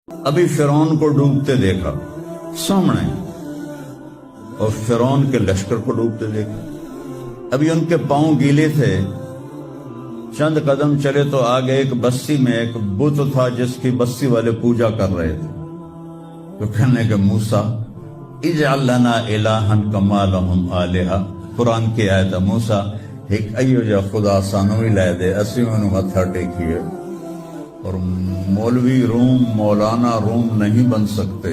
ابھی فرعون کو ڈوبتے دیکھا سامنے، اور فرعون کے لشکر کو ڈوبتے دیکھا۔ ابھی ان کے پاؤں گیلے تھے، چند قدم چلے تو آگے ایک بستی میں ایک بت تھا جس کی بستی والے پوجا کر رہے تھے۔ تو کہنے کہ موسیٰ اجعل لنا الہا کما لہم آلہہ، قرآن کی آیت ہے، موسیٰ ایک ایو جا خدا سانوی لے دے، اسی انہوں متھا ٹیکیے۔ اور مولوی روم، مولانا روم نہیں بن سکتے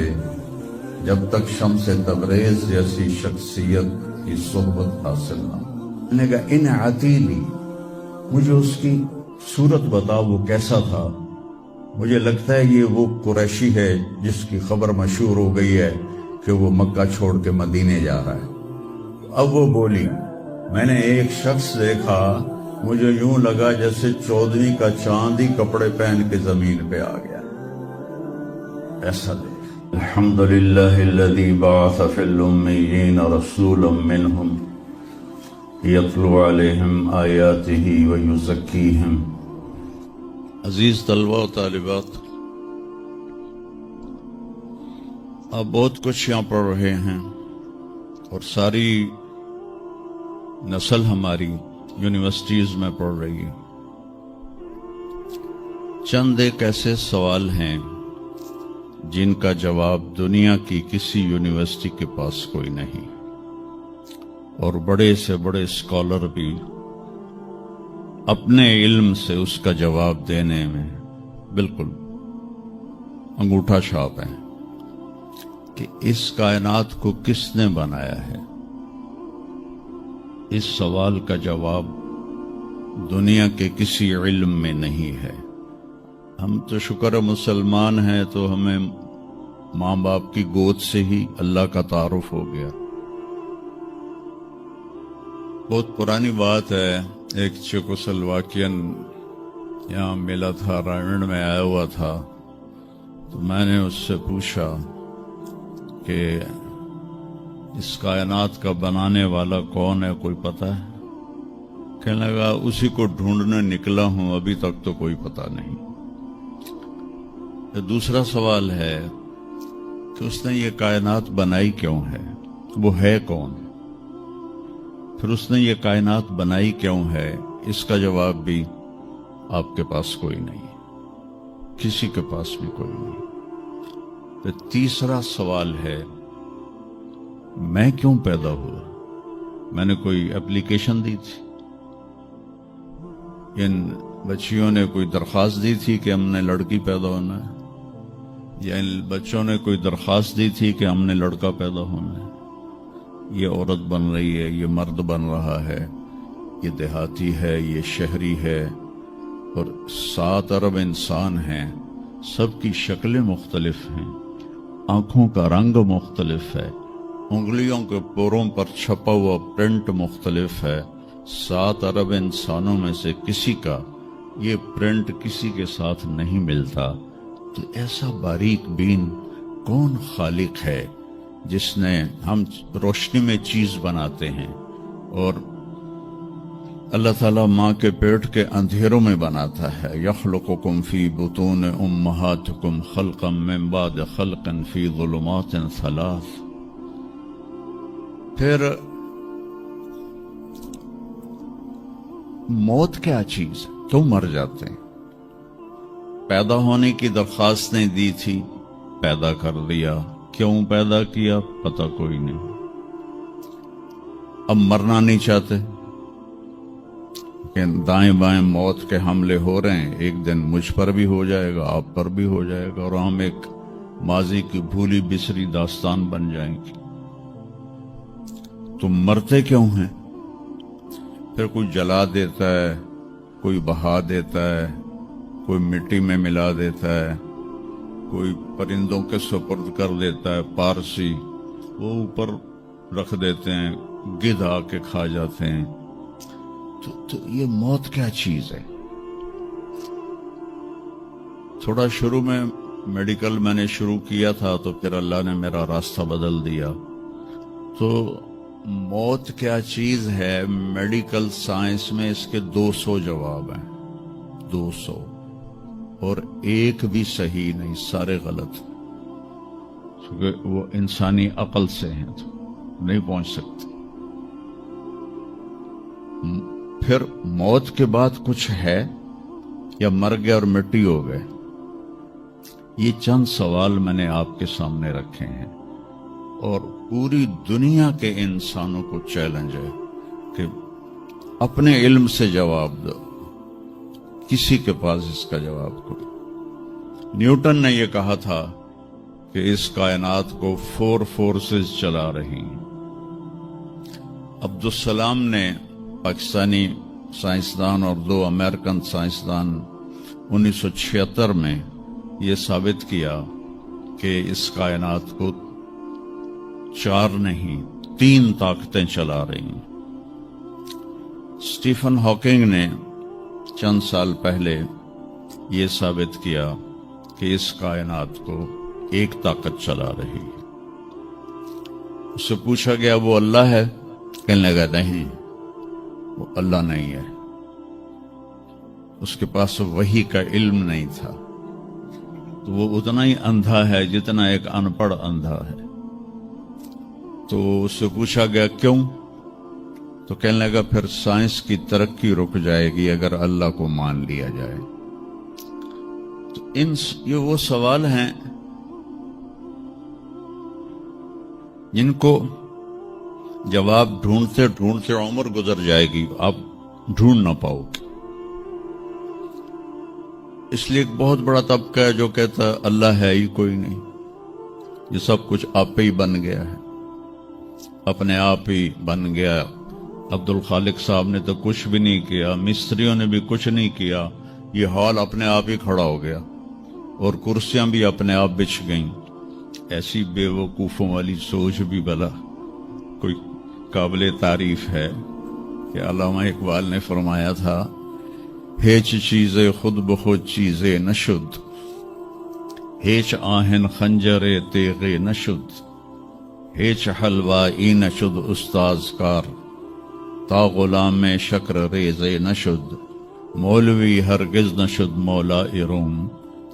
جب تک شمس تبریز جیسی شخصیت کی صحبت حاصل نہ ہو۔ میں نے کہا ان عتیلی، مجھے اس کی صورت بتاؤ وہ کیسا تھا، مجھے لگتا ہے یہ وہ قریشی ہے جس کی خبر مشہور ہو گئی ہے کہ وہ مکہ چھوڑ کے مدینے جا رہا ہے۔ اب وہ بولی میں نے ایک شخص دیکھا، مجھے یوں لگا جیسے 14ویں کا چاند ہی کپڑے پہن کے زمین پہ آ گیا، ایسا دیکھ۔ الحمدللہ الذی بعث فی الامیین رسولا منہم یتلو علیہم آیاتہ ویزکیہم۔ عزیز طلبہ و طالبات، آپ بہت کچھ یہاں پڑھ رہے ہیں اور ساری نسل ہماری یونیورسٹیز میں پڑھ رہی ہے۔ چند ایک ایسے سوال ہیں جن کا جواب دنیا کی کسی یونیورسٹی کے پاس کوئی نہیں، اور بڑے سے بڑے اسکالر بھی اپنے علم سے اس کا جواب دینے میں بالکل انگوٹھا چھاپ ہیں کہ اس کائنات کو کس نے بنایا ہے۔ اس سوال کا جواب دنیا کے کسی علم میں نہیں ہے۔ ہم تو شکر مسلمان ہیں تو ہمیں ماں باپ کی گود سے ہی اللہ کا تعارف ہو گیا۔ بہت پرانی بات ہے، ایک چیکوسلواکین یہاں ملا تھا، رائمنڈ میں آیا ہوا تھا، تو میں نے اس سے پوچھا کہ اس کائنات کا بنانے والا کون ہے، کوئی پتہ ہے؟ کہنے لگا اسی کو ڈھونڈنے نکلا ہوں، ابھی تک تو کوئی پتہ نہیں۔ دوسرا سوال ہے کہ اس نے یہ کائنات بنائی کیوں ہے، وہ ہے کون؟ پھر اس نے یہ کائنات بنائی کیوں ہے، اس کا جواب بھی آپ کے پاس کوئی نہیں، کسی کے پاس بھی کوئی نہیں۔ پھر تیسرا سوال ہے میں کیوں پیدا ہوا؟ میں نے کوئی اپلیکیشن دی تھی؟ ان بچیوں نے کوئی درخواست دی تھی کہ ہم نے لڑکی پیدا ہونا ہے؟ یا ان بچوں نے کوئی درخواست دی تھی کہ ہم نے لڑکا پیدا ہونا ہے؟ یہ عورت بن رہی ہے، یہ مرد بن رہا ہے، یہ دیہاتی ہے، یہ شہری ہے، اور 7 ارب انسان ہیں، سب کی شکلیں مختلف ہیں، آنکھوں کا رنگ مختلف ہے، انگلیوں کے پوروں پر چھپا ہوا پرنٹ مختلف ہے۔ 7 ارب انسانوں میں سے کسی کا یہ پرنٹ کسی کے ساتھ نہیں ملتا، تو ایسا باریک بین کون خالق ہے جس نے، ہم روشنی میں چیز بناتے ہیں اور اللہ تعالیٰ ماں کے پیٹ کے اندھیروں میں بناتا ہے۔ یخلقکم فی بطون امہاتکم خلقا من بعد خلق فی ظلمات 3۔ پھر موت کیا چیز، کیوں مر جاتے ہیں؟ پیدا ہونے کی درخواست نہیں دی تھی، پیدا کر دیا، کیوں پیدا کیا پتہ کوئی نہیں۔ اب مرنا نہیں چاہتے کہ دائیں بائیں موت کے حملے ہو رہے ہیں، ایک دن مجھ پر بھی ہو جائے گا، آپ پر بھی ہو جائے گا، اور ہم ایک ماضی کی بھولی بسری داستان بن جائیں گی۔ تم مرتے کیوں ہیں؟ پھر کوئی جلا دیتا ہے، کوئی بہا دیتا ہے، کوئی مٹی میں ملا دیتا ہے، کوئی پرندوں کے سپرد کر دیتا ہے، پارسی وہ اوپر رکھ دیتے ہیں، گدھ آ کے کھا جاتے ہیں۔ تو یہ موت کیا چیز ہے؟ تھوڑا شروع میں میڈیکل میں نے شروع کیا تھا، تو پھر اللہ نے میرا راستہ بدل دیا۔ تو موت کیا چیز ہے، میڈیکل سائنس میں اس کے 200 جواب ہیں، 200، اور ایک بھی صحیح نہیں، سارے غلط، کیونکہ وہ انسانی عقل سے ہیں تو نہیں پہنچ سکتے۔ پھر موت کے بعد کچھ ہے یا مر گئے اور مٹی ہو گئے؟ یہ چند سوال میں نے آپ کے سامنے رکھے ہیں، اور پوری دنیا کے انسانوں کو چیلنج ہے کہ اپنے علم سے جواب دو، کسی کے پاس اس کا جواب کوئی۔ نیوٹن نے یہ کہا تھا کہ اس کائنات کو 4 فورسز چلا رہی ہیں۔ عبدالسلام نے، پاکستانی سائنسدان اور 2 امریکن سائنسدان، 1976 میں یہ ثابت کیا کہ اس کائنات کو 4 نہیں 3 طاقتیں چلا رہی ہیں۔ اسٹیفن ہاکنگ نے چند سال پہلے یہ ثابت کیا کہ اس کائنات کو ایک طاقت چلا رہی ہے۔ اس سے پوچھا گیا وہ اللہ ہے؟ کہنے لگا نہیں، وہ اللہ نہیں ہے، اس کے پاس وحی کا علم نہیں تھا، تو وہ اتنا ہی اندھا ہے جتنا ایک ان پڑھ اندھا ہے۔ تو اس سے پوچھا گیا کیوں؟ تو کہنے لگا پھر سائنس کی ترقی رک جائے گی اگر اللہ کو مان لیا جائے۔ تو یہ وہ سوال ہیں جن کو جواب ڈھونڈتے ڈھونڈتے عمر گزر جائے گی، آپ ڈھونڈ نہ پاؤ گے۔ اس لیے ایک بہت بڑا طبقہ ہے جو کہتا ہے اللہ ہے ہی کوئی نہیں، یہ سب کچھ آپ پہ ہی بن گیا ہے، اپنے آپ ہی بن گیا۔ عبد الخالق صاحب نے تو کچھ بھی نہیں کیا، مستریوں نے بھی کچھ نہیں کیا، یہ ہال اپنے آپ ہی کھڑا ہو گیا اور کرسیاں بھی اپنے آپ بچھ گئیں۔ ایسی بے وقوفوں والی سوچ بھی بلا کوئی قابل تعریف ہے کہ علامہ اقبال نے فرمایا تھا، ہیچ چیزیں خود بخود چیزیں نشد، ہیچ آہن خنجر تیغ نشد، ہیچ حلوائی نشد استاذ کار، تا غلام میں شکر ریز نشد، مولوی ہرگز نشد مولا روم،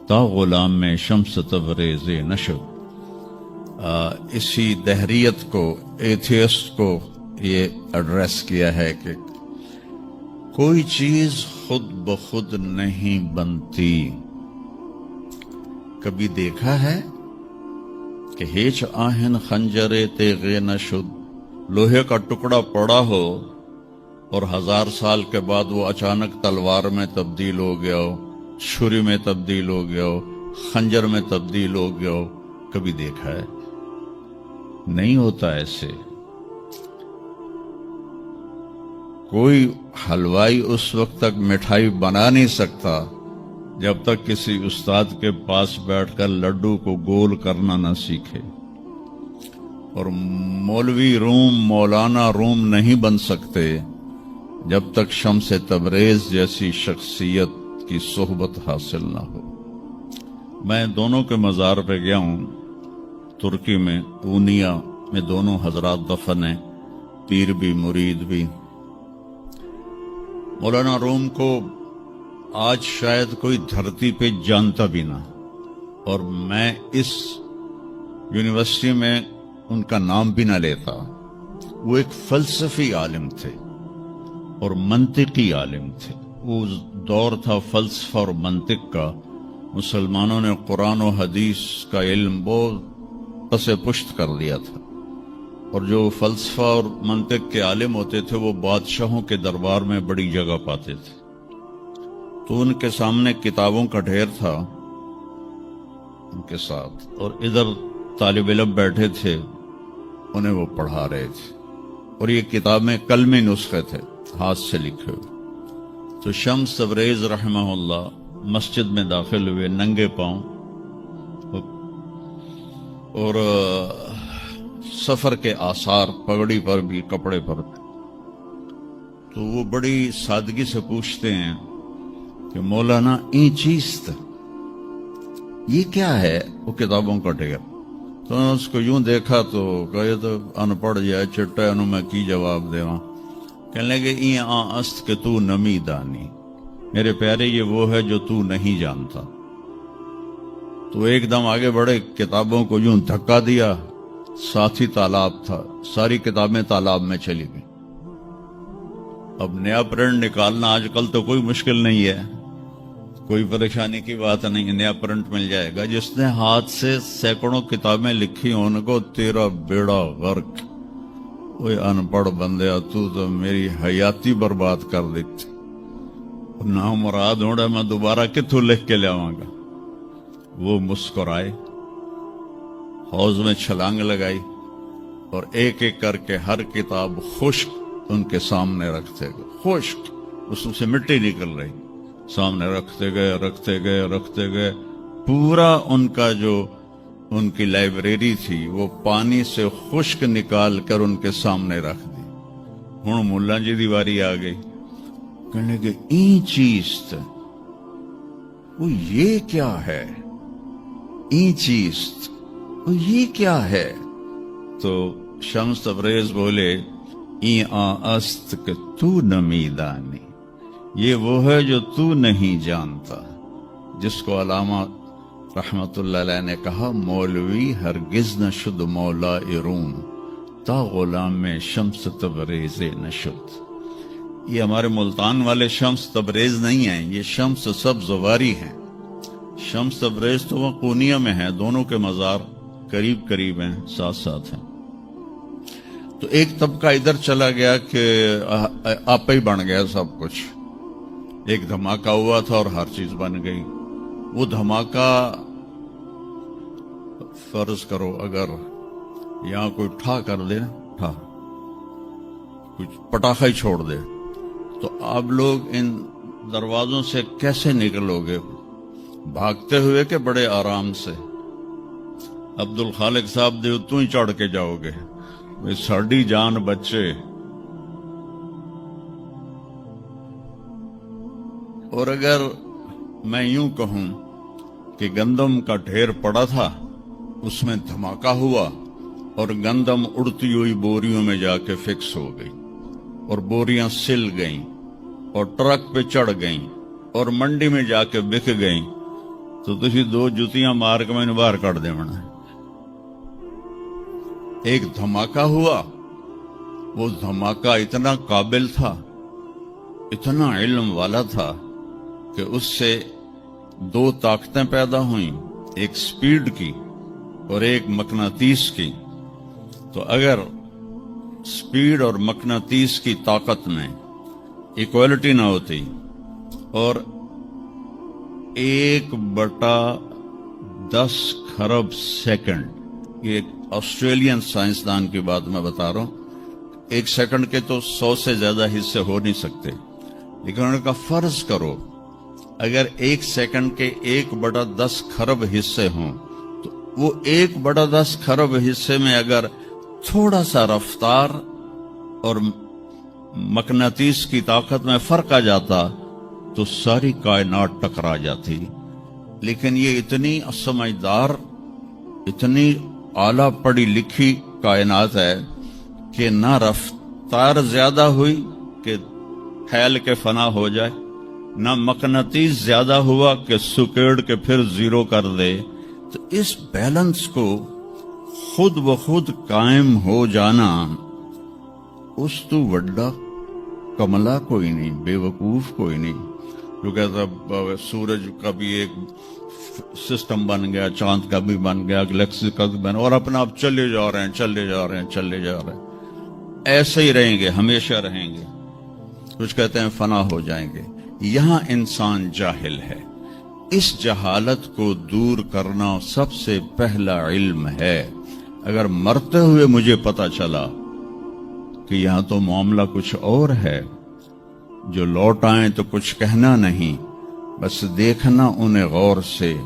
تا غلام میں شمس تبریز نشد۔ اسی دہریت کو، ایتھیسٹ کو یہ ایڈریس کیا ہے کہ کوئی چیز خود بخود نہیں بنتی۔ کبھی دیکھا ہے کہ ہیچ آہن خنجر تیغ نشد، لوہے کا ٹکڑا پڑا ہو اور 1000 سال کے بعد وہ اچانک تلوار میں تبدیل ہو گیا ہو، چھری میں تبدیل ہو گیا ہو، خنجر میں تبدیل ہو گیا ہو؟ کبھی دیکھا ہے؟ نہیں ہوتا ایسے۔ کوئی حلوائی اس وقت تک مٹھائی بنا نہیں سکتا جب تک کسی استاد کے پاس بیٹھ کر لڈو کو گول کرنا نہ سیکھے، اور مولوی روم، مولانا روم نہیں بن سکتے جب تک شمس تبریز جیسی شخصیت کی صحبت حاصل نہ ہو۔ میں دونوں کے مزار پہ گیا ہوں، ترکی میں پونیا میں دونوں حضرات دفن ہیں، پیر بھی مرید بھی۔ مولانا روم کو آج شاید کوئی دھرتی پہ جانتا بھی نہ، اور میں اس یونیورسٹی میں ان کا نام بھی نہ لیتا۔ وہ ایک فلسفی عالم تھے اور منطقی عالم تھے۔ وہ دور تھا فلسفہ اور منطق کا، مسلمانوں نے قرآن و حدیث کا علم بہت پس پشت کر دیا تھا، اور جو فلسفہ اور منطق کے عالم ہوتے تھے وہ بادشاہوں کے دربار میں بڑی جگہ پاتے تھے۔ تو ان کے سامنے کتابوں کا ڈھیر تھا ان کے ساتھ، اور ادھر طالب علم بیٹھے تھے، انہیں وہ پڑھا رہے تھے، اور یہ کتابیں قلمی نسخے تھے، ہاتھ سے لکھے ہوئے۔ تو شمس تبریز رحمہ اللہ مسجد میں داخل ہوئے ننگے پاؤں، اور سفر کے آثار پگڑی پر بھی، کپڑے پر۔ تو وہ بڑی سادگی سے پوچھتے ہیں کہ مولانا این چیست، یہ کیا ہے؟ وہ کتابوں کا ڈھیر۔ تو نے اس کو یوں دیکھا تو کہے تو ان پڑھ جائے چٹا انہوں میں کی جواب دے وہاں۔ کہنے لگے این است کہ تو نمی دانی، میرے پیارے یہ وہ ہے جو تو نہیں جانتا۔ تو ایک دم آگے بڑھے، کتابوں کو یوں دھکا دیا، ساتھ ہی تالاب تھا، ساری کتابیں تالاب میں چلی گئی۔ اب نیا پرنٹ نکالنا آج کل تو کوئی مشکل نہیں ہے، کوئی پریشانی کی بات نہیں، نیا پرنٹ مل جائے گا۔ جس نے ہاتھ سے سینکڑوں کتابیں لکھی ان کو تیرا بیڑا غرق۔ وہ ان پڑھ بندیا، تو میری حیاتی برباد کر دیتی، نہ مراد ہوڑا میں دوبارہ کتوں لکھ کے لے آواں گا۔ وہ مسکرائے، حوض میں چھلانگ لگائی، اور ایک ایک کر کے ہر کتاب خشک ان کے سامنے رکھتے گئے، خشک، اس سے مٹی نکل رہی، سامنے رکھتے گئے رکھتے گئے رکھتے گئے، پورا ان کا جو ان کی لائبریری تھی وہ پانی سے خشک نکال کر ان کے سامنے رکھ دی۔ ہن ملا جی دی واری آ گئی، کہنے کہ این چیز تے وہ یہ کیا ہے، این چیز وہ یہ کیا ہے؟ تو شمس تبریز بولے این است کہ تو نمیدانی، یہ وہ ہے جو تو نہیں جانتا، جس کو علامہ رحمت اللہ علیہ نے کہا مولوی ہرگز نہ شد مولا روم تا غلام شمس تبریز نشد۔ یہ ہمارے ملتان والے شمس تبریز نہیں ہیں، یہ شمس سبز واری ہیں۔ شمس تبریز تو وہ قونیہ میں ہے، دونوں کے مزار قریب قریب ہیں، ساتھ ساتھ ہیں۔ تو ایک طبقہ ادھر چلا گیا کہ آپ ہی بن گیا سب کچھ، ایک دھماکہ ہوا تھا اور ہر چیز بن گئی۔ وہ دھماکہ فرض کرو اگر یہاں کوئی ٹھا کر دے، ٹھا کچھ پٹاخہ ہی چھوڑ دے، تو آپ لوگ ان دروازوں سے کیسے نکلو گے؟ بھاگتے ہوئے کہ بڑے آرام سے؟ عبد الخالق صاحب دے تو ہی چڑھ کے جاؤ گے، ساڑی جان بچے۔ اور اگر میں یوں کہوں کہ گندم کا ڈھیر پڑا تھا، اس میں دھماکہ ہوا اور گندم اڑتی ہوئی بوریوں میں جا کے فکس ہو گئی، اور بوریاں سل گئیں اور ٹرک پہ چڑھ گئیں اور منڈی میں جا کے بک گئیں، تو تسی دو جتیاں مار کے میں نے باہر کر دے بنا۔ ایک دھماکہ ہوا، وہ دھماکہ اتنا قابل تھا، اتنا علم والا تھا کہ اس سے دو طاقتیں پیدا ہوئیں، ایک سپیڈ کی اور ایک مقناطیس کی۔ تو اگر سپیڈ اور مقناطیس کی طاقت میں ایکوالٹی نہ ہوتی اور 1/10 خرب سیکنڈ، یہ آسٹریلین سائنسدان کی بات میں بتا رہا ہوں، ایک سیکنڈ کے تو 100 سے زیادہ حصے ہو نہیں سکتے، لیکن انہوں نے کہا فرض کرو اگر 1 سیکنڈ کے 1/10 خرب حصے ہوں، تو وہ 1/10 خرب حصے میں اگر تھوڑا سا رفتار اور مقناطیس کی طاقت میں فرق آ جاتا تو ساری کائنات ٹکرا جاتی۔ لیکن یہ اتنی سمجھدار، اتنی اعلیٰ پڑھی لکھی کائنات ہے کہ نہ رفتار زیادہ ہوئی کہ پھیل کے فنا ہو جائے، نہ مقناطیس زیادہ ہوا کہ سکیڑ کے پھر زیرو کر دے۔ تو اس بیلنس کو خود بخود قائم ہو جانا، اس تو وڈا کملا کوئی نہیں، بے وقوف کوئی نہیں۔ جو کہتا سورج کا بھی ایک سسٹم بن گیا، چاند کا بھی بن گیا، گلیکسی کا بھی بن گیا، اور اپنا آپ چلے جا رہے ہیں چلے جا رہے ہیں چلے جا رہے ہیں، ایسے ہی رہیں گے، ہمیشہ رہیں گے۔ کچھ کہتے ہیں فنا ہو جائیں گے۔ یہاں انسان جاہل ہے، اس جہالت کو دور کرنا سب سے پہلا علم ہے۔ اگر مرتے ہوئے مجھے پتا چلا کہ یہاں تو معاملہ کچھ اور ہے، جو لوٹ آئیں تو کچھ کہنا نہیں، بس دیکھنا انہیں غور سے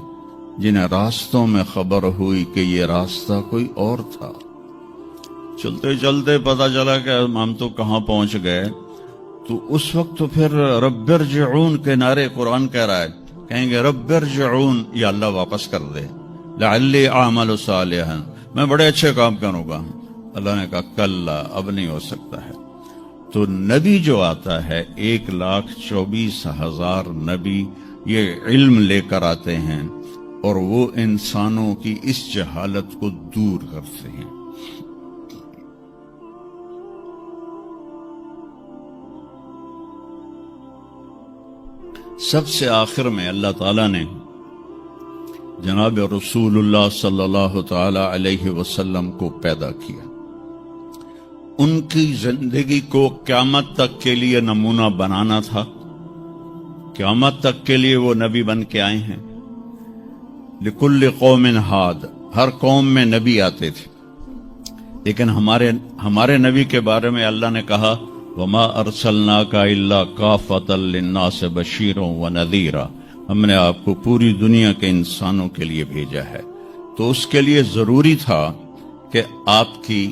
جنہیں راستوں میں خبر ہوئی کہ یہ راستہ کوئی اور تھا۔ چلتے چلتے پتا چلا کہ ہم تو کہاں پہنچ گئے، تو اس وقت تو پھر رب ارجعون کے نعرے قرآن کہہ رہا ہے، کہیں گے رب ارجعون، یا اللہ واپس کر دے، لعلی اعمل صالحا، میں بڑے اچھے کام کروں گا۔ اللہ نے کہا کلا، اب نہیں ہو سکتا ہے۔ تو نبی جو آتا ہے، 1,24,000 نبی یہ علم لے کر آتے ہیں، اور وہ انسانوں کی اس جہالت کو دور کرتے ہیں۔ سب سے آخر میں اللہ تعالیٰ نے جناب رسول اللہ صلی اللہ تعالی علیہ وسلم کو پیدا کیا۔ ان کی زندگی کو قیامت تک کے لیے نمونہ بنانا تھا، قیامت تک کے لیے وہ نبی بن کے آئے ہیں۔ لکل قوم ہاد، ہر قوم میں نبی آتے تھے، لیکن ہمارے نبی کے بارے میں اللہ نے کہا وما ارسلناک الا کافۃ للناس بشیرا ونذیرا، ہم نے آپ کو پوری دنیا کے انسانوں کے لیے بھیجا ہے۔ تو اس کے لیے ضروری تھا کہ آپ کی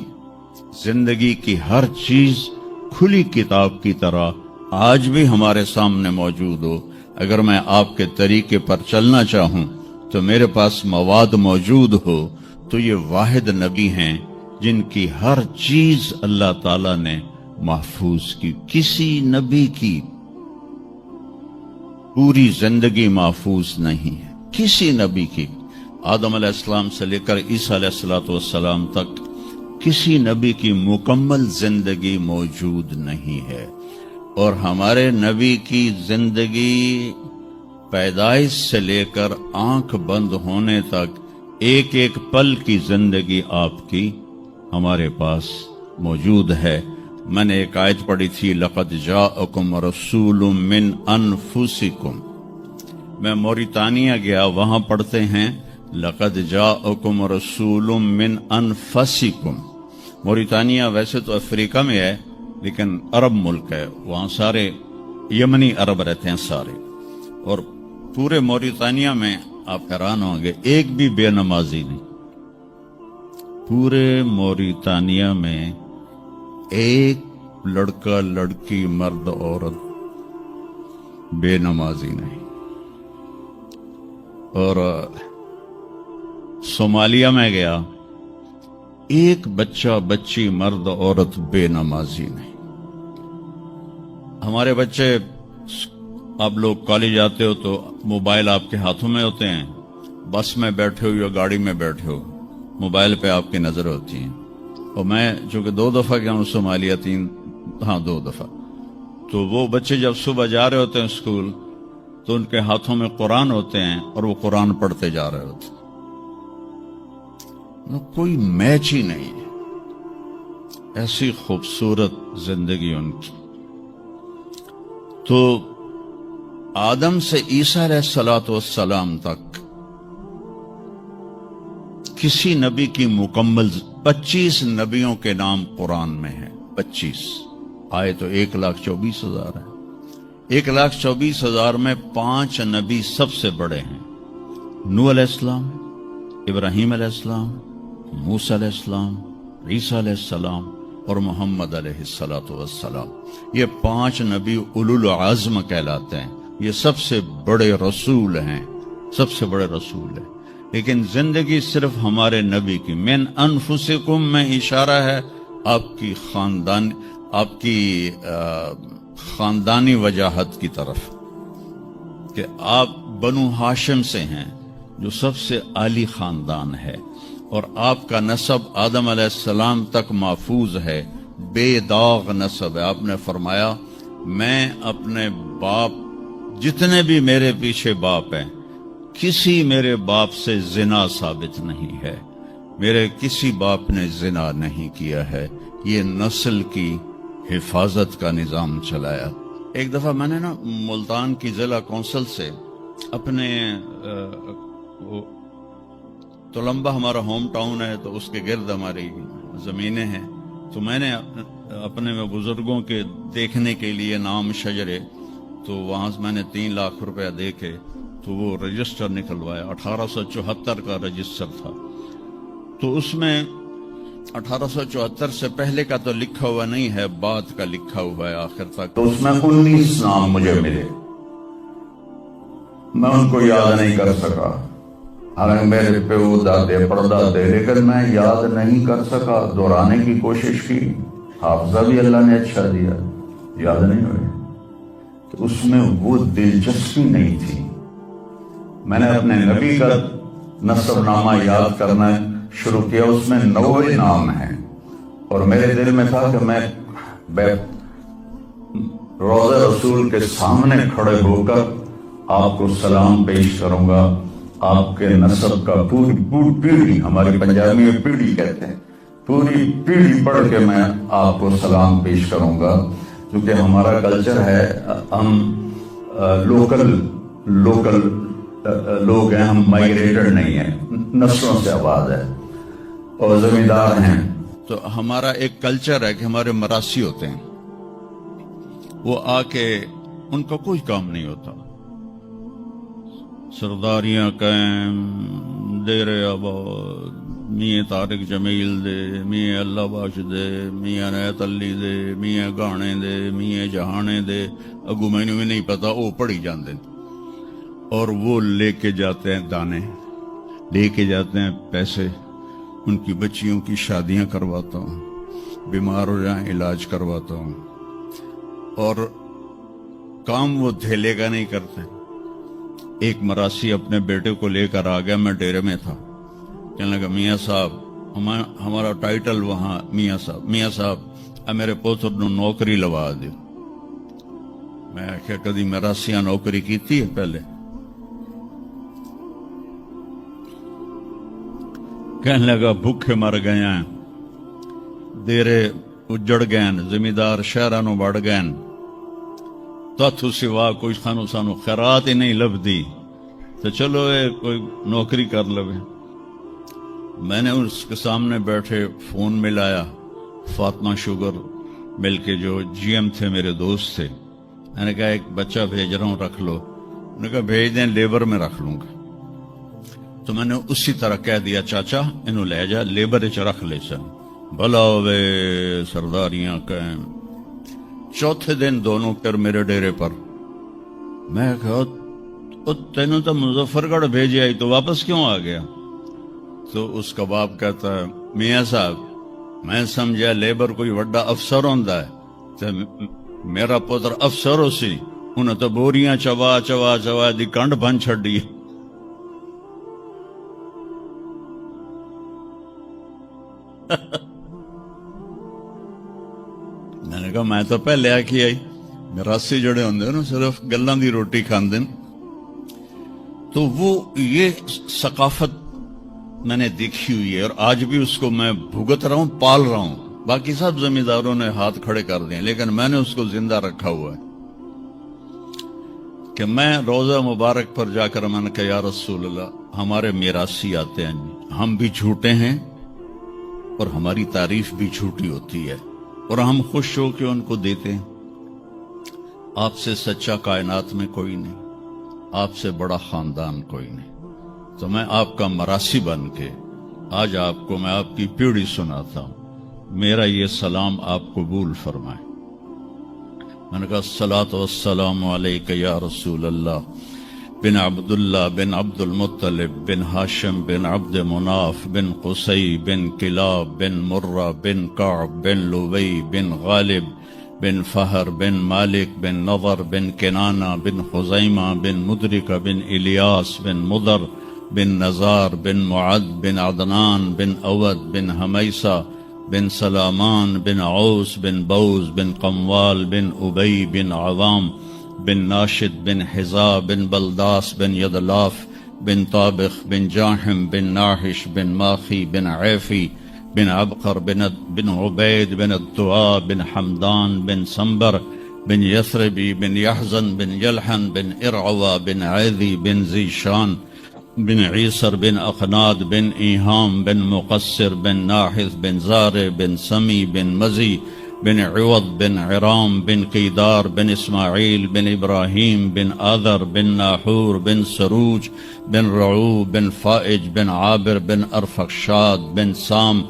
زندگی کی ہر چیز کھلی کتاب کی طرح آج بھی ہمارے سامنے موجود ہو۔ اگر میں آپ کے طریقے پر چلنا چاہوں تو میرے پاس مواد موجود ہو، تو یہ واحد نبی ہیں جن کی ہر چیز اللہ تعالیٰ نے محفوظ کی۔ کسی نبی کی پوری زندگی محفوظ نہیں ہے، کسی نبی کی، آدم علیہ السلام سے لے کر عیسیٰ علیہ السلام تک کسی نبی کی مکمل زندگی موجود نہیں ہے۔ اور ہمارے نبی کی زندگی پیدائش سے لے کر آنکھ بند ہونے تک ایک ایک پل کی زندگی آپ کی ہمارے پاس موجود ہے۔ میں نے ایک آیت پڑھی تھی لقد جاءکم رسول من انفسکم، میں موریتانیہ گیا، وہاں پڑھتے ہیں لقد جاءکم رسول من انفسکم۔ موریتانیہ ویسے تو افریقہ میں ہے لیکن عرب ملک ہے، وہاں سارے یمنی عرب رہتے ہیں سارے، اور پورے موریتانیہ میں آپ حیران ہوں گے ایک بھی بے نمازی نہیں، پورے موریتانیہ میں ایک لڑکا لڑکی مرد عورت بے نمازی نہیں۔ اور صومالیہ میں گیا، ایک بچہ بچی مرد عورت بے نمازی نہیں۔ ہمارے بچے، آپ لوگ کالج آتے ہو تو موبائل آپ کے ہاتھوں میں ہوتے ہیں، بس میں بیٹھے ہو یا گاڑی میں بیٹھے ہو موبائل پہ آپ کی نظر ہوتی ہیں۔ اور میں چونکہ 2 دفعہ گیا ہوں صومالیہ، 2 دفعہ، تو وہ بچے جب صبح جا رہے ہوتے ہیں اسکول تو ان کے ہاتھوں میں قرآن ہوتے ہیں اور وہ قرآن پڑھتے جا رہے ہوتے ہیں، کوئی میچ ہی نہیں ہے، ایسی خوبصورت زندگی ان کی۔ تو آدم سے عیسیٰ علیہ السلام تک کسی نبی کی مکمل 25 نبیوں کے نام قرآن میں ہیں، 25 آئے تو 1,24,000 ہے۔ 1,24,000 میں 5 نبی سب سے بڑے ہیں، نوح علیہ السلام، ابراہیم علیہ السلام، موسیٰ علیہ السلام، عیسیٰ علیہ السلام اور محمد علیہ السلام۔ یہ 5 نبی اولو العزم کہلاتے ہیں، یہ سب سے بڑے رسول ہیں، سب سے بڑے رسول ہیں۔ لیکن زندگی صرف ہمارے نبی کی من انفسکم میں اشارہ ہے آپ کی خاندانی وجاہت کی طرف، کہ آپ بنو ہاشم سے ہیں جو سب سے عالی خاندان ہے، اور آپ کا نسب آدم علیہ السلام تک محفوظ ہے، بے داغ نسب ہے۔ آپ نے فرمایا میں اپنے باپ، جتنے بھی میرے پیچھے باپ ہیں، کسی میرے باپ سے زنا ثابت نہیں ہے، میرے کسی باپ نے زنا نہیں کیا ہے۔ یہ نسل کی حفاظت کا نظام چلایا۔ ایک دفعہ میں نے ملتان کی ضلع کونسل سے اپنے تلمبہ ہمارا ہوم ٹاؤن ہے تو اس کے گرد ہماری زمینیں ہیں، تو میں نے اپنے بزرگوں کے دیکھنے کے لیے نام شجرے، تو وہاں سے میں نے 3 لاکھ روپیہ دے کے تو وہ رجسٹر نکلوایا، 1874 کا رجسٹر تھا، تو اس میں 1874 سے پہلے کا تو لکھا ہوا نہیں ہے، بعد کا لکھا ہوا ہے آخر تک، تو اس میں 19 نام مجھے ملے، میں ان کو یاد نہیں کر سکا، حالانکہ میرے پیو دادے پردادے، لیکن میں یاد نہیں کر سکا، دہرانے کی کوشش کی، حافظہ بھی اللہ نے اچھا دیا، یاد نہیں ہوئے، تو اس میں وہ دلچسپی نہیں تھی۔ میں نے اپنے نبی کا نسب نامہ یاد کرنا شروع کیا، اس میں 90 نام ہیں، اور میرے دل میں تھا کہ میں روضہ رسول کے سامنے کھڑے ہو کر آپ کو سلام پیش کروں گا، آپ کے نسب کا پوری پیڑھی، ہماری پنجابی میں پیڑھی کہتے ہیں، پوری پیڑھی پڑھ کے میں آپ کو سلام پیش کروں گا، کیونکہ ہمارا کلچر ہے، ہم لوکل لوگ ہیں، ہم مائگریٹڈ نہیں ہیں، نسلوں سے آباد ہے اور زمیندار ہیں۔ تو ہمارا ایک کلچر ہے کہ ہمارے مراسی ہوتے ہیں، وہ آ کے ان کا کوئی کام نہیں ہوتا، سرداریاں قائم، دیر آباد، میاں طارق جمیل دے، میاں اللہ بخش دے، میاں نیت علی دے، میاں گانے دے، میاں جہانے دے، اگو مینوں بھی نہیں پتا، وہ پڑھی جاندے، اور وہ لے کے جاتے ہیں دانے، لے کے جاتے ہیں پیسے، ان کی بچیوں کی شادیاں کرواتا ہوں، بیمار ہو جائیں علاج کرواتا ہوں، اور کام وہ دھیلے کا نہیں کرتے۔ ایک مراسی اپنے بیٹے کو لے کر آ گیا، میں ڈیرے میں تھا، کہنے لگا میاں صاحب، ہمارا ٹائٹل وہاں میاں صاحب اب میرے پوتر نو نوکری لوا دیو۔ میں کیا کدی مراسیاں نوکری کیتی ہے پہلے؟ کہنے لگا بھوکے مر گئے ہیں، دیرے اجڑ گئے، زمیندار شہراں نو بڑھ گئے، تاتھو سوا کوئی سانو خیرات ہی نہیں لبدی، تو چلو اے کوئی نوکری کر لوے۔ میں نے اس کے سامنے بیٹھے فون ملایا، فاطمہ شوگر مل کے جو جی ایم تھے، میرے دوست تھے، میں نے کہا ایک بچہ بھیج رہا ہوں، رکھ لو۔ انہوں نے کہا بھیج دیں، لیبر میں رکھ لوں گا۔ تو میں نے اسی طرح کہہ دیا چاچا انہوں لے جا، لیبر اچ رکھ لے سن، بھلا ہوئے سرداریاں قائم۔ چوتھے دن دونوں پھر میرے ڈیرے پر، میں کہا تینوں تو مظفر گڑھ بھیجے آئی تو واپس کیوں آ گیا؟ تو اس کا باپ کہتا ہے میاں صاحب میں سمجھا لیبر کوئی وڈا افسر ہوندا ہے، تو میرا پتر افسر ہو سی، انہیں تو بوریاں چوا چوا چوا دی کنڈ بن چھڑی۔ میں نے کہا میں تو پہلے آکھی آئی، مراسی جڑے ہوندے نا صرف گلاں دی روٹی کھاندے۔ تو وہ یہ ثقافت میں نے دیکھی ہوئی ہے، اور آج بھی اس کو میں بھگت رہا ہوں، پال رہا ہوں۔ باقی سب زمینداروں نے ہاتھ کھڑے کر دیں، لیکن میں نے اس کو زندہ رکھا ہوا ہے کہ میں روزہ مبارک پر جا کر میں نے کہا یا رسول اللہ، ہمارے میراسی آتے ہیں، ہم بھی جھوٹے ہیں اور ہماری تعریف بھی جھوٹی ہوتی ہے، اور ہم خوش ہو کے ان کو دیتے ہیں۔ آپ سے سچا کائنات میں کوئی نہیں، آپ سے بڑا خاندان کوئی نہیں، تو میں آپ کا مراسی بن کے آج آپ کو میں آپ کی پیڑھی سناتا ہوں، میرا یہ سلام آپ قبول فرمائیں۔ میں نے کہا الصلاۃ والسلام علیک یا رسول اللہ بن عبداللہ بن عبد المطلب بن ہاشم بن عبد مناف بن قصی بن کلاب بن مرہ بن کعب بن لبی بن غالب بن فہر بن مالک بن نضر بن کنانہ بن خزیمہ بن مدرکہ بن الیاس بن مضر بن نزار بن معد بن عدنان بن اود بن حمیسہ بن سلامان بن عوس بن بوز بن قموال بن ابی بن عوام بن ناشد بن حزا بن بلداس بن یدلاف بن طابخ بن جاحم بن ناحش بن ماخی بن عیفی بن عبقر بن عبید بن الدعاء بن حمدان بن سنبر بن یثربی بن یحزن بن یلحن بن ارعوا بن عیذی بن زیشان بن عیسر بن اقناد بن ایہام بن مقصر بن ناحث بن زار بن سمی بن مزی بن عوض بن عرام بن قیدار بن اسماعیل بن ابراہیم بن آذر بن ناحور بن سروج بن رعو بن فائج بن عابر بن ارفخشاد بن سام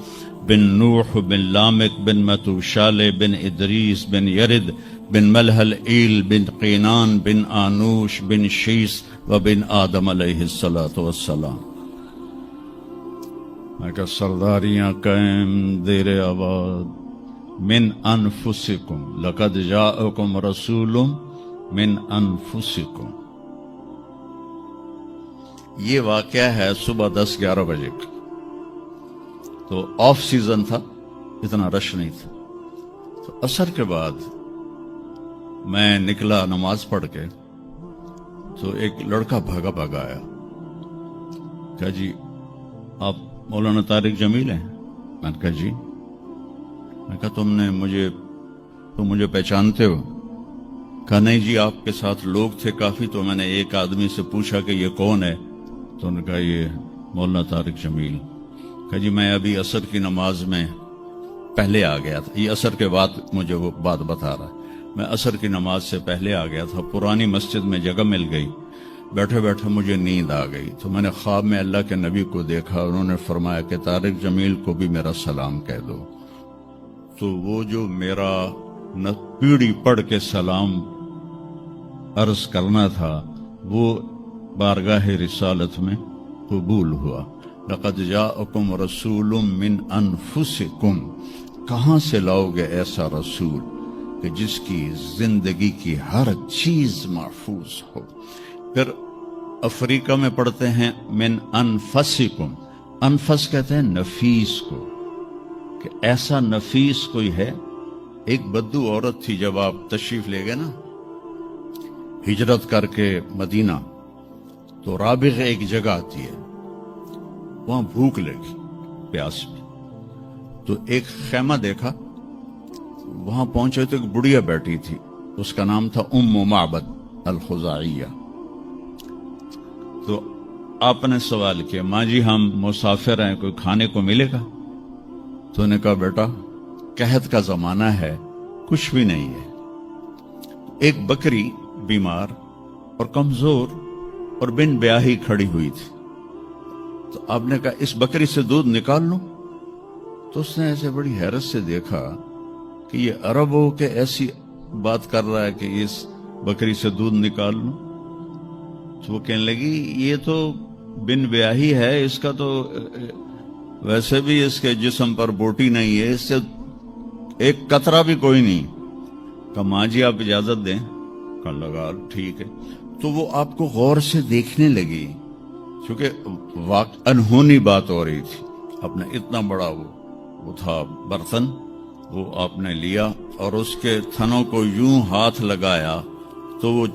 بن نوح بن لامک بن متوشال بن ادریس بن یرد بن ملحل ایل بن قینان بن آنوش بن شیس و بن آدم علیہ السلام۔ میں کہا سرداریاں قائم، دیر آباد، من انفسکم لقد جاءکم رسول من انفسکم۔ یہ واقعہ ہے صبح 10-11 بجے کا، تو آف سیزن تھا، اتنا رش نہیں تھا۔ تو عصر کے بعد میں نکلا نماز پڑھ کے، تو ایک لڑکا بھاگا بھاگا آیا، کہا جی آپ مولانا طارق جمیل ہیں؟ میں نے کہا جی۔ میں کہا تم مجھے پہچانتے ہو؟ کہا نہیں جی، آپ کے ساتھ لوگ تھے کافی، تو میں نے ایک آدمی سے پوچھا کہ یہ کون ہے، تو انہوں نے کہا یہ مولانا طارق جمیل۔ کہا جی میں ابھی عصر کی نماز میں پہلے آ گیا تھا، یہ عصر کے بعد مجھے وہ بات بتا رہا ہے، میں عصر کی نماز سے پہلے آ گیا تھا، پرانی مسجد میں جگہ مل گئی، بیٹھے بیٹھے مجھے نیند آ گئی، تو میں نے خواب میں اللہ کے نبی کو دیکھا، انہوں نے فرمایا کہ طارق جمیل کو بھی میرا سلام کہہ دو۔ تو وہ جو میرا پیڑھی پڑھ کے سلام عرض کرنا تھا وہ بارگاہ رسالت میں قبول ہوا۔ لقد جاءکم رسول من انفسکم، کہاں سے لاؤ گے ایسا رسول کہ جس کی زندگی کی ہر چیز محفوظ ہو۔ پھر افریقہ میں پڑھتے ہیں من انفسکم، انفس کہتے ہیں نفیس کو، کہ ایسا نفیس کوئی ہے۔ ایک بدو عورت تھی، جب آپ تشریف لے گئے نا ہجرت کر کے مدینہ، تو رابغ ایک جگہ آتی ہے، وہاں بھوک لگی، پیاس بھی، تو ایک خیمہ دیکھا، وہاں پہنچے تو ایک بڑھیا بیٹھی تھی، اس کا نام تھا ام معبد الخزاعیہ۔ تو آپ نے سوال کیا ماں جی ہم مسافر ہیں، کوئی کھانے کو ملے گا؟ تو نے کہا بیٹا قحط کا زمانہ ہے، کچھ بھی نہیں ہے۔ ایک بکری بیمار اور کمزور اور بن بیاہی کھڑی ہوئی تھی، تو آپ نے کہا اس بکری سے دودھ نکال لوں؟ تو اس نے ایسے بڑی حیرت سے دیکھا کہ یہ عرب ہو کہ ایسی بات کر رہا ہے کہ اس بکری سے دودھ نکال لوں؟ تو وہ کہنے لگی یہ تو بن بیاہی ہے، اس کا تو ویسے بھی اس کے جسم پر بوٹی نہیں ہے، اس سے ایک قطرہ بھی کوئی نہیں۔ کہا ماں جی آپ اجازت دیں؟ کہا لگا ٹھیک ہے۔ تو وہ آپ کو غور سے دیکھنے لگی، چونکہ انہونی بات ہو رہی تھی۔ آپ نے اتنا بڑا وہ تھا برتن، وہ آپ نے لیا اور اس کے تھنوں کو یوں ہاتھ لگایا تو وہ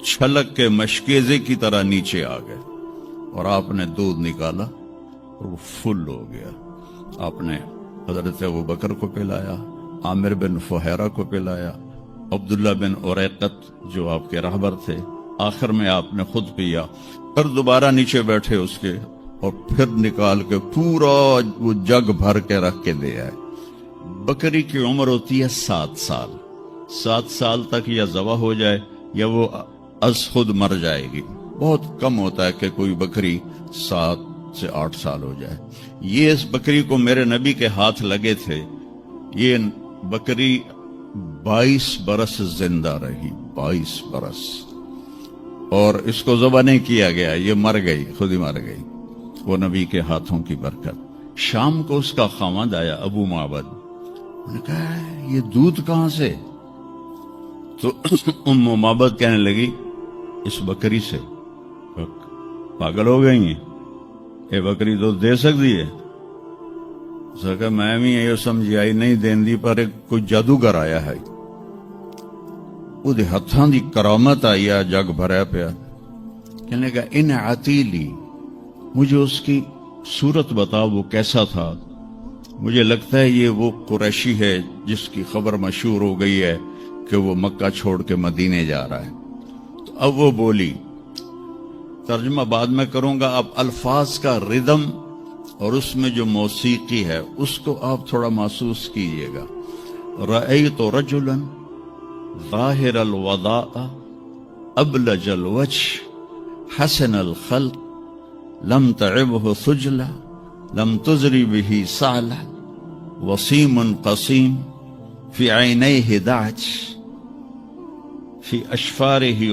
چھلک کے مشکیزے کی طرح نیچے آ گئے، اور آپ نے دودھ نکالا اور وہ فل ہو گیا۔ آپ نے حضرت ابوبکر کو پلایا، عامر بن فہیرہ کو پلایا، عبداللہ بن اریقت جو آپ کے رہبر تھے، آخر میں آپ نے خود پیا، پھر دوبارہ نیچے بیٹھے اس کے، اور پھر نکال کے پورا وہ جگ بھر کے رکھ کے دے آئے۔ بکری کی عمر ہوتی ہے 7 سال، 7 سال تک یا ذبح ہو جائے یا وہ از خود مر جائے گی۔ بہت کم ہوتا ہے کہ کوئی بکری 7 سے 8 سال ہو جائے۔ یہ اس بکری کو میرے نبی کے ہاتھ لگے تھے، یہ بکری 22 برس زندہ رہی، 22 برس، اور اس کو ذبح نہیں کیا گیا، یہ مر گئی، خود ہی مر گئی، وہ نبی کے ہاتھوں کی برکت۔ شام کو اس کا خاوند آیا ابو معبد، انہوں نے کہا یہ دودھ کہاں سے؟ تو ام معبد کہنے لگی اس بکری سے۔ پاگل ہو گئی ہیں، یہ بکری دودھ دے سکتی ہے؟ کہ میں بھی یہ سمجھی آئی نہیں دین دی، پر کوئی جادوگر آیا ہے، وہ ہاتھاں دی کرامت آئی ہے، جگ بھریا پیا۔ کہنے لگا ان عتیلی، مجھے اس کی صورت بتاؤ وہ کیسا تھا، مجھے لگتا ہے یہ وہ قریشی ہے جس کی خبر مشہور ہو گئی ہے کہ وہ مکہ چھوڑ کے مدینے جا رہا ہے۔ تو اب وہ بولی، ترجمہ بعد میں کروں گا، اب الفاظ کا ردم اور اس میں جو موسیقی ہے اس کو آپ تھوڑا محسوس کیجئے گا۔ رأیت رجلا ظاہر الوضاء ابلج الوجه حسن الخلق لم تعبه ثجلة لم تزری به سعلة وسیم قسیم فی عینیہ دعج فی اشفارہ